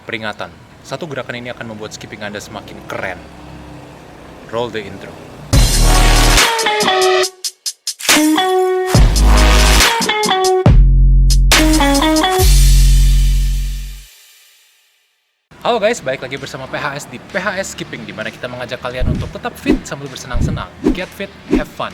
Peringatan, satu gerakan ini akan membuat skipping Anda semakin keren. Roll the intro. Halo guys, balik lagi bersama PHS di PHS Skipping, di mana kita mengajak kalian untuk tetap fit sambil bersenang-senang. Get fit, have fun.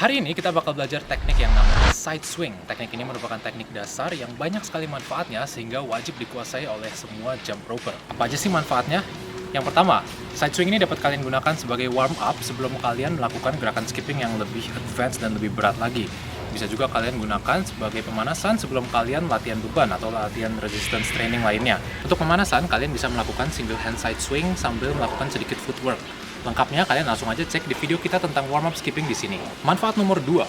Hari ini kita bakal belajar teknik yang namanya side swing. Teknik ini merupakan teknik dasar yang banyak sekali manfaatnya sehingga wajib dikuasai oleh semua jump roper. Apa aja sih manfaatnya? Yang pertama, side swing ini dapat kalian gunakan sebagai warm up sebelum kalian melakukan gerakan skipping yang lebih advance dan lebih berat lagi. Bisa juga kalian gunakan sebagai pemanasan sebelum kalian latihan beban atau latihan resistance training lainnya. Untuk pemanasan, kalian bisa melakukan single hand side swing sambil melakukan sedikit footwork. Lengkapnya kalian langsung aja cek di video kita tentang warm up skipping di sini. Manfaat nomor 2.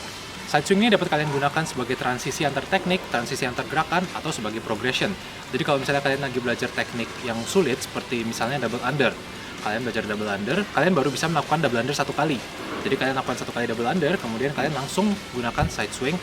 Side swing ini dapat kalian gunakan sebagai transisi antar teknik, transisi antar gerakan, atau sebagai progression. Jadi kalau misalnya kalian lagi belajar teknik yang sulit seperti misalnya double under, kalian belajar double under, kalian baru bisa melakukan double under satu kali. Jadi kalian lakukan satu kali double under, kemudian kalian langsung gunakan side swing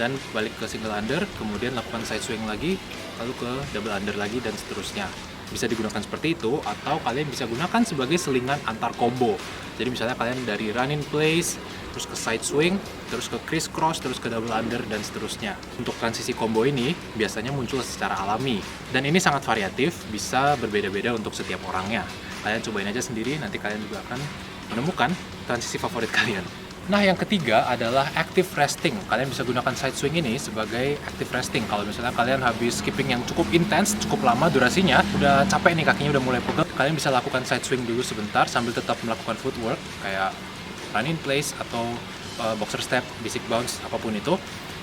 dan balik ke single under, kemudian lakukan side swing lagi, lalu ke double under lagi dan seterusnya. Bisa digunakan seperti itu, atau kalian bisa gunakan sebagai selingan antar combo. Jadi misalnya kalian dari run in place, terus ke side swing, terus ke crisscross, terus ke double under, dan seterusnya. Untuk transisi combo ini biasanya muncul secara alami, dan ini sangat variatif, bisa berbeda-beda untuk setiap orangnya. Kalian cobain aja sendiri, nanti kalian juga akan menemukan transisi favorit kalian. Nah, yang ketiga adalah active resting. Kalian bisa gunakan side swing ini sebagai active resting. Kalau misalnya kalian habis skipping yang cukup intens, cukup lama durasinya, udah capek nih, kakinya udah mulai pegel, kalian bisa lakukan side swing dulu sebentar sambil tetap melakukan footwork kayak run in place atau boxer step, basic bounce, apapun itu,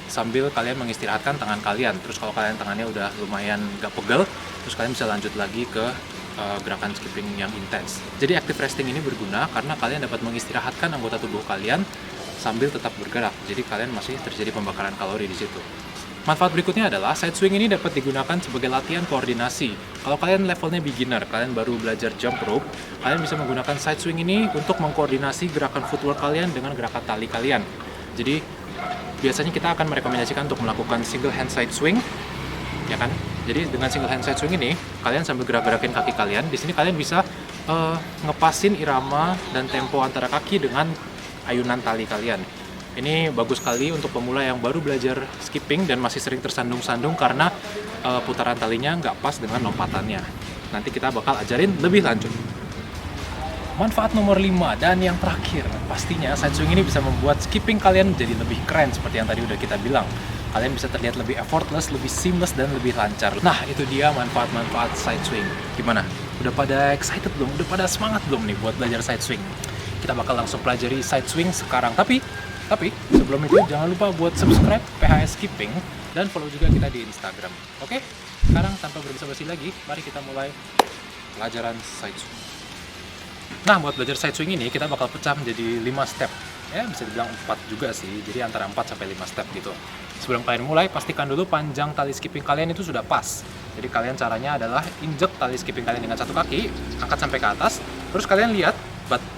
sambil kalian mengistirahatkan tangan kalian. Terus kalau kalian tangannya udah lumayan gak pegel, terus kalian bisa lanjut lagi ke gerakan skipping yang intens. Jadi active resting ini berguna karena kalian dapat mengistirahatkan anggota tubuh kalian sambil tetap bergerak. Jadi kalian masih terjadi pembakaran kalori di situ. Manfaat berikutnya adalah side swing ini dapat digunakan sebagai latihan koordinasi. Kalau kalian levelnya beginner, kalian baru belajar jump rope, kalian bisa menggunakan side swing ini untuk mengkoordinasi gerakan footwork kalian dengan gerakan tali kalian. Jadi biasanya kita akan merekomendasikan untuk melakukan single hand side swing, ya kan? Jadi dengan single hand side swing ini, kalian sambil gerak-gerakin kaki kalian. Di sini kalian bisa ngepasin irama dan tempo antara kaki dengan ayunan tali kalian. Ini bagus sekali untuk pemula yang baru belajar skipping dan masih sering tersandung-sandung karena putaran talinya nggak pas dengan lompatannya. Nanti kita bakal ajarin lebih lanjut. Manfaat nomor 5 dan yang terakhir, pastinya side swing ini bisa membuat skipping kalian menjadi lebih keren seperti yang tadi udah kita bilang. Kalian bisa terlihat lebih effortless, lebih seamless, dan lebih lancar. Nah, itu dia manfaat-manfaat side swing. Gimana? Udah pada excited belum? Udah pada semangat belum nih buat belajar side swing? Kita bakal langsung pelajari side swing sekarang. Tapi sebelum itu jangan lupa buat subscribe PHS Skipping dan follow juga kita di Instagram. Oke? Sekarang tanpa berbasa-basi lagi, mari kita mulai pelajaran side swing. Nah, buat belajar side swing ini kita bakal pecah menjadi 5 step. Ya, bisa dibilang 4 juga sih. Jadi antara 4 sampai 5 step gitu. Sebelum kalian mulai, pastikan dulu panjang tali skipping kalian itu sudah pas. Jadi kalian caranya adalah injek tali skipping kalian dengan satu kaki, angkat sampai ke atas, terus kalian lihat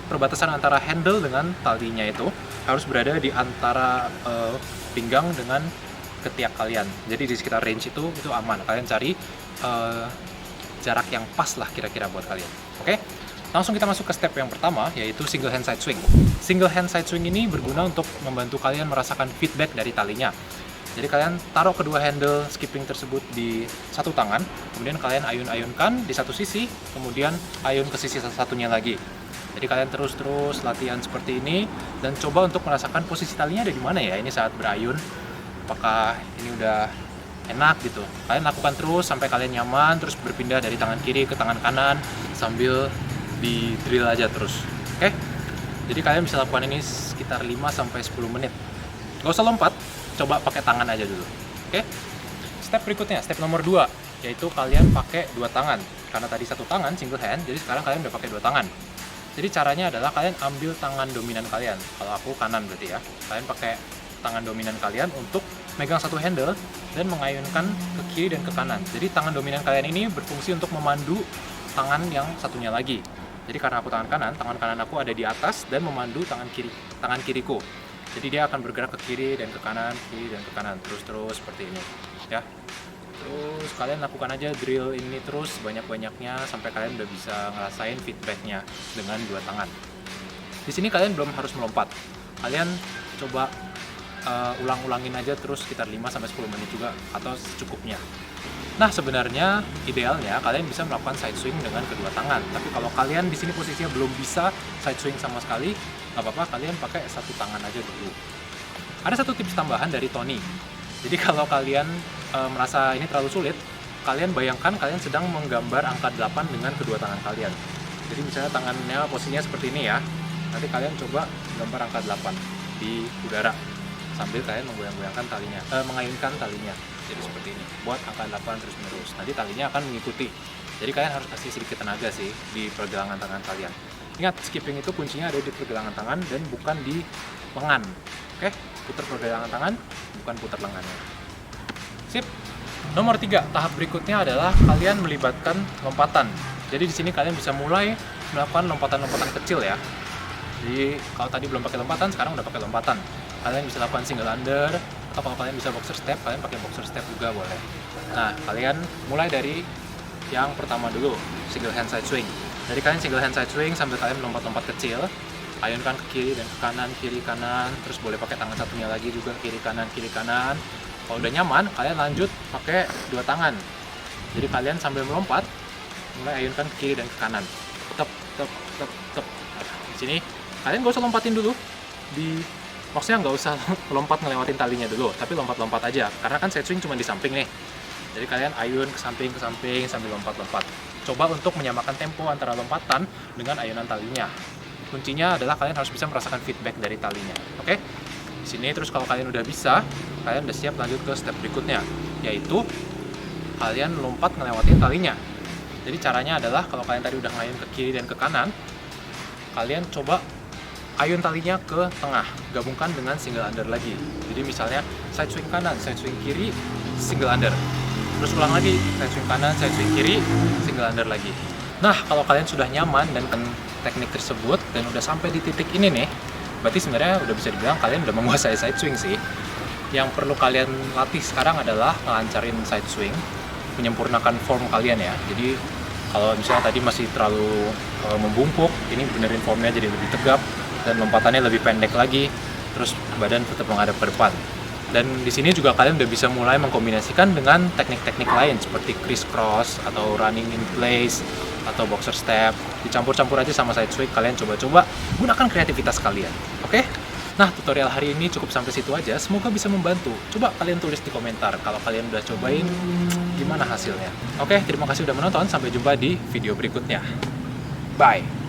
perbatasan antara handle dengan talinya itu harus berada di antara pinggang dengan ketiak kalian. Jadi di sekitar range itu aman. Kalian cari jarak yang pas lah kira-kira buat kalian. Oke? Langsung kita masuk ke step yang pertama, yaitu single hand side swing. Single hand side swing ini berguna untuk membantu kalian merasakan feedback dari talinya. Jadi kalian taruh kedua handle skipping tersebut di satu tangan, kemudian kalian ayun-ayunkan di satu sisi, kemudian ayun ke sisi satunya lagi. Jadi kalian terus-terus latihan seperti ini, dan coba untuk merasakan posisi talinya ada di mana ya ini saat berayun. Apakah ini udah enak gitu. Kalian lakukan terus sampai kalian nyaman, terus berpindah dari tangan kiri ke tangan kanan, sambil di drill aja terus. Oke? Jadi kalian bisa lakukan ini sekitar 5-10 menit. Gak usah lompat, coba pakai tangan aja dulu. Oke? Step berikutnya, step nomor 2, yaitu kalian pakai 2 tangan. Karena tadi satu tangan single hand, jadi sekarang kalian udah pakai 2 tangan. Jadi caranya adalah kalian ambil tangan dominan kalian. Kalau aku kanan berarti ya. Kalian pakai tangan dominan kalian untuk megang satu handle dan mengayunkan ke kiri dan ke kanan. Jadi tangan dominan kalian ini berfungsi untuk memandu tangan yang satunya lagi. Jadi karena aku tangan kanan aku ada di atas dan memandu tangan kiriku. Jadi dia akan bergerak ke kiri dan ke kanan, terus seperti ini, ya. Terus kalian lakukan aja drill ini terus banyak-banyaknya sampai kalian udah bisa ngerasain feedbacknya dengan dua tangan. Di sini kalian belum harus melompat. Kalian coba ulang-ulangin aja terus sekitar 5-10 menit juga atau secukupnya. Nah, sebenarnya idealnya kalian bisa melakukan side swing dengan kedua tangan. Tapi kalau kalian di sini posisinya belum bisa side swing sama sekali, nggak apa-apa, kalian pakai satu tangan aja dulu. Ada satu tips tambahan dari Tony. Jadi kalau kalian merasa ini terlalu sulit, kalian bayangkan kalian sedang menggambar angka 8 dengan kedua tangan kalian. Jadi misalnya tangannya posisinya seperti ini ya. Nanti kalian coba gambar angka 8 di udara sambil kalian menggoyang-goyangkan talinya, mengayunkan talinya. Jadi seperti ini, buat angka 8 terus menerus. Nanti talinya akan mengikuti. Jadi kalian harus kasih sedikit tenaga sih di pergelangan tangan kalian. Ingat, skipping itu kuncinya ada di pergelangan tangan dan bukan di lengan. Oke, putar pergelangan tangan, bukan putar lengannya. Sip. Nomor 3, tahap berikutnya adalah kalian melibatkan lompatan. Jadi di sini kalian bisa mulai melakukan lompatan-lompatan kecil ya. Jadi kalau tadi belum pakai lompatan, sekarang udah pakai lompatan. Kalian bisa lakukan single under, atau kalau kalian bisa boxer step, kalian pakai boxer step juga boleh. Nah, kalian mulai dari yang pertama dulu, single hand side swing. Jadi kalian single hand side swing sambil kalian lompat-lompat kecil, ayunkan ke kiri dan ke kiri kanan, terus boleh pakai tangan satunya lagi juga kiri kanan. Kalau udah nyaman, kalian lanjut pakai dua tangan. Jadi kalian sambil melompat, mulai ayunkan ke kiri dan ke kanan. Tep. Di sini kalian gak usah lompatin dulu, maksudnya nggak usah lompat ngelewatin talinya dulu, tapi lompat-lompat aja, karena kan side swing cuma di samping nih. Jadi kalian ayun ke samping sambil lompat-lompat. Coba untuk menyamakan tempo antara lompatan dengan ayunan talinya. Kuncinya adalah kalian harus bisa merasakan feedback dari talinya. Oke? Di sini terus kalau kalian udah bisa, kalian udah siap lanjut ke step berikutnya, yaitu kalian lompat ngelewatin talinya. Jadi caranya adalah kalau kalian tadi udah ngayun ke kiri dan ke kanan, kalian coba ayun talinya ke tengah, gabungkan dengan single under lagi. Jadi misalnya side swing kanan, side swing kiri, single under. Terus ulang lagi, side swing kanan, side swing kiri, single under lagi. Nah, kalau kalian sudah nyaman dengan teknik tersebut dan udah sampai di titik ini nih, berarti sebenarnya udah bisa dibilang kalian udah menguasai side swing sih. Yang perlu kalian latih sekarang adalah ngelancarin side swing, menyempurnakan form kalian ya. Jadi kalau misalnya tadi masih terlalu membungkuk, ini benerin formnya jadi lebih tegap dan lompatannya lebih pendek lagi, terus badan tetap menghadap ke depan. Dan di sini juga kalian udah bisa mulai mengkombinasikan dengan teknik-teknik lain seperti crisscross atau running in place atau boxer step. Dicampur-campur aja sama side swing, kalian coba-coba gunakan kreativitas kalian. Oke? Nah, tutorial hari ini cukup sampai situ aja. Semoga bisa membantu. Coba kalian tulis di komentar kalau kalian udah cobain gimana hasilnya. Oke, terima kasih udah menonton. Sampai jumpa di video berikutnya. Bye.